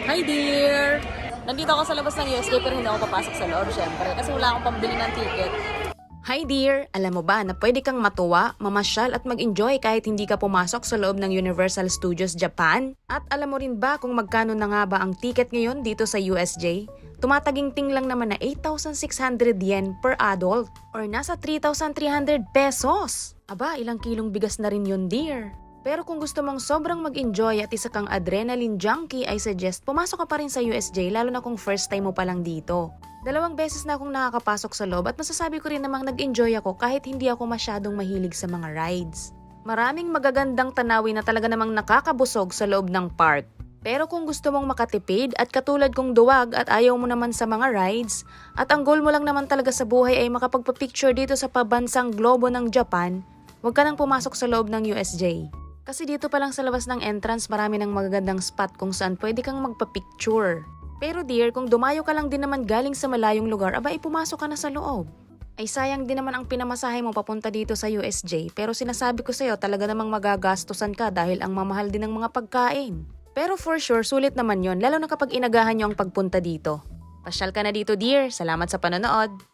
Hi dear! Nandito ako sa labas ng USJ pero hindi ako papasok sa loob syempre kasi wala akong pambili ng ticket. Hi dear! Alam mo ba na pwede kang matuwa, mamasyal at mag-enjoy kahit hindi ka pumasok sa loob ng Universal Studios Japan? At alam mo rin ba kung magkano na nga ba ang ticket ngayon dito sa USJ? Tumataginting lang naman na 8,600 yen per adult or nasa 3,300 pesos. Aba, ilang kilong bigas na rin yun dear. Pero kung gusto mong sobrang mag-enjoy at isa kang adrenaline junkie, I suggest pumasok ka pa rin sa USJ lalo na kung first time mo pa lang dito. 2 beses na akong nakakapasok sa loob at masasabi ko rin namang nag-enjoy ako kahit hindi ako masyadong mahilig sa mga rides. Maraming magagandang tanawin na talaga namang nakakabusog sa loob ng park. Pero kung gusto mong makatipid at katulad kong duwag at ayaw mo naman sa mga rides, at ang goal mo lang naman talaga sa buhay ay makapagpa-picture dito sa pabansang globo ng Japan, huwag ka nang pumasok sa loob ng USJ. Kasi dito pa lang sa labas ng entrance marami ng magagandang spot kung saan pwede kang magpa-picture. Pero dear, kung dumayo ka lang din naman galing sa malayong lugar, aba pumasok ka na sa loob. Ay sayang din naman ang pinamasahe mo papunta dito sa USJ, pero sinasabi ko sa'yo talaga namang magagastusan ka dahil ang mamahal din ng mga pagkain. Pero for sure, sulit naman yon lalo na kapag inagahan nyo ang pagpunta dito. Pasyal ka na dito dear, salamat sa panonood!